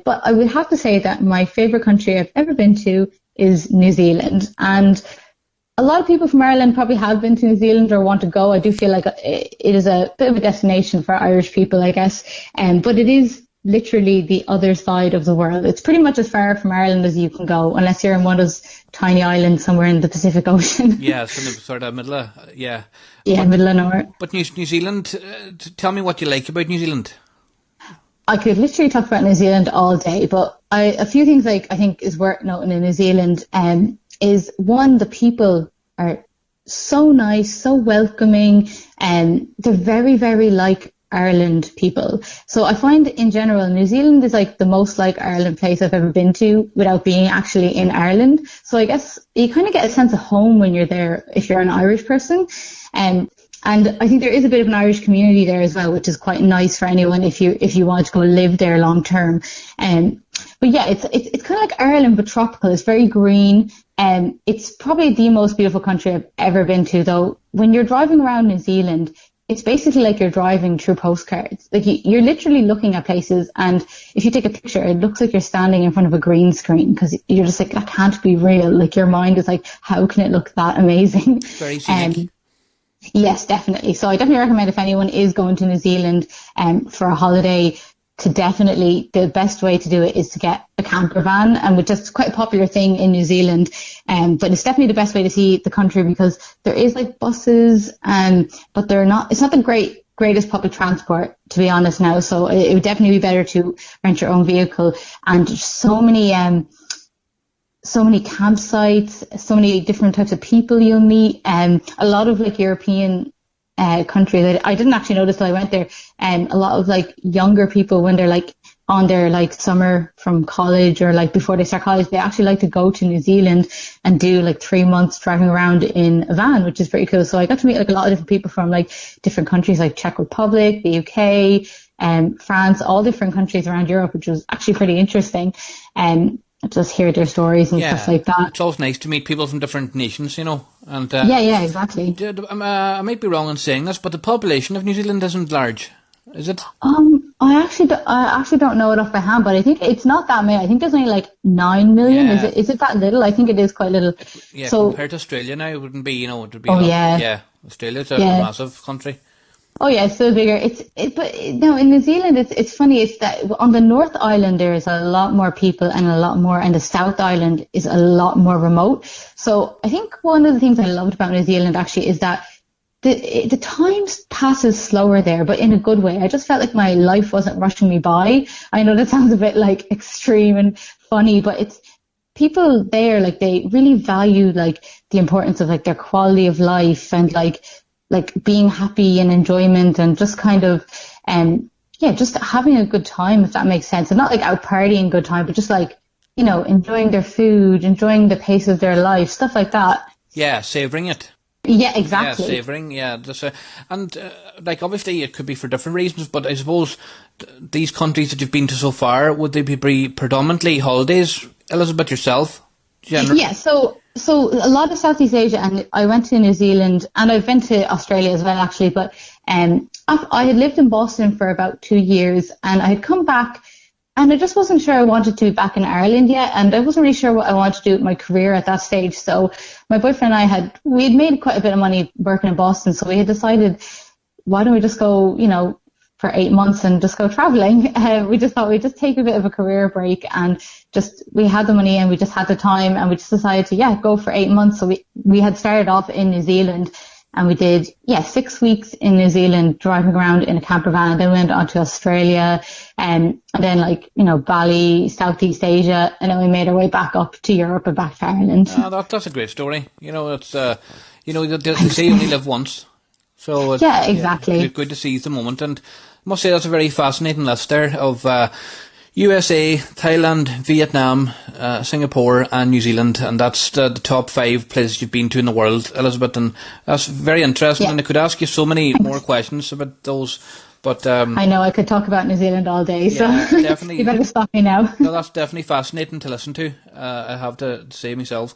But I would have to say that my favourite country I've ever been to is New Zealand. And a lot of people from Ireland probably have been to New Zealand or want to go. I do feel like it is a bit of a destination for Irish people, I guess. But it is literally the other side of the world. It's pretty much as far from Ireland as you can go, unless you're in one of those tiny islands somewhere in the Pacific Ocean. Yeah, sort of middle of, yeah. Yeah, middle of nowhere. But New Zealand, tell me what you like about New Zealand. I could literally talk about New Zealand all day, but a few things I think is worth noting in New Zealand is one, the people are so nice, so welcoming, and they're very, very like Ireland people. So I find in general, New Zealand is like the most like Ireland place I've ever been to without being actually in Ireland. So I guess you kind of get a sense of home when you're there if you're an Irish person. And I think there is a bit of an Irish community there as well, which is quite nice for anyone if you want to go live there long term. But yeah, it's kind of like Ireland but tropical. It's very green. It's probably the most beautiful country I've ever been to, though. When you're driving around New Zealand, it's basically like you're driving through postcards. Like you're literally looking at places, and if you take a picture, it looks like you're standing in front of a green screen because you're just like, that can't be real. Like your mind is like, how can it look that amazing? Very scenic. Yes, definitely. So I definitely recommend if anyone is going to New Zealand for a holiday, to definitely, the best way to do it is to get a camper van, and which is quite a popular thing in New Zealand. But it's definitely the best way to see the country because there is like buses, but it's not the greatest public transport, to be honest now. So it would definitely be better to rent your own vehicle, and so many campsites, so many different types of people you'll meet, a lot of like European countries. I didn't actually notice till I went there. A lot of like younger people, when they're like on their like summer from college or like before they start college, they actually like to go to New Zealand and do like 3 months driving around in a van, which is pretty cool. So I got to meet like a lot of different people from like different countries like Czech Republic, the UK, France, all different countries around Europe, which was actually pretty interesting. Just hear their stories and stuff like that. It's always nice to meet people from different nations, you know. And yeah, exactly. I might be wrong in saying this, but the population of New Zealand isn't large, is it? I actually don't know it off by hand, but I think it's not that many. I think there's only like 9 million. Yeah. Is it that little? I think it is quite little. Yeah, so, compared to Australia now, it wouldn't be, you know, it would be. Yeah, Australia's a massive country. Oh yeah, it's still bigger. But no, in New Zealand, it's funny. It's that on the North Island there is a lot more people and a lot more, and the South Island is a lot more remote. So I think one of the things I loved about New Zealand actually is that the time passes slower there, but in a good way. I just felt like my life wasn't rushing me by. I know that sounds a bit like extreme and funny, but it's people there, like they really value like the importance of like their quality of life and like being happy and enjoyment and just kind of, just having a good time, if that makes sense. And not like out partying good time, but just like, you know, enjoying their food, enjoying the pace of their life, stuff like that. Yeah, savouring it. Yeah, exactly. Yeah, savouring, yeah. Like obviously it could be for different reasons, but I suppose these countries that you've been to so far, would they be predominantly holidays, Elizabeth, yourself? Yeah, so a lot of Southeast Asia, and I went to New Zealand, and I've been to Australia as well, actually. But I had lived in Boston for about 2 years, and I had come back, and I just wasn't sure I wanted to be back in Ireland yet, and I wasn't really sure what I wanted to do with my career at that stage. So my boyfriend and I we had made quite a bit of money working in Boston, so we had decided, why don't we just go, you know, for 8 months and just go traveling. We just thought we'd just take a bit of a career break, and we had the money and we just had the time, and we just decided to go for 8 months. So we had started off in New Zealand, and we did 6 weeks in New Zealand driving around in a camper van. Then we went on to Australia, and then like, you know, Bali, Southeast Asia, and then we made our way back up to Europe and back to Ireland. That's a great story. You know, it's you know, they say you only live once. So it's, exactly. It's good to see at the moment, and I must say that's a very fascinating list there of USA, Thailand, Vietnam, Singapore and New Zealand, and that's the top 5 places you've been to in the world, Elizabeth, and that's very interesting, and I could ask you so many more questions about those, but I know I could talk about New Zealand all day, so definitely. You better stop me now. No, that's definitely fascinating to listen to, I have to say myself.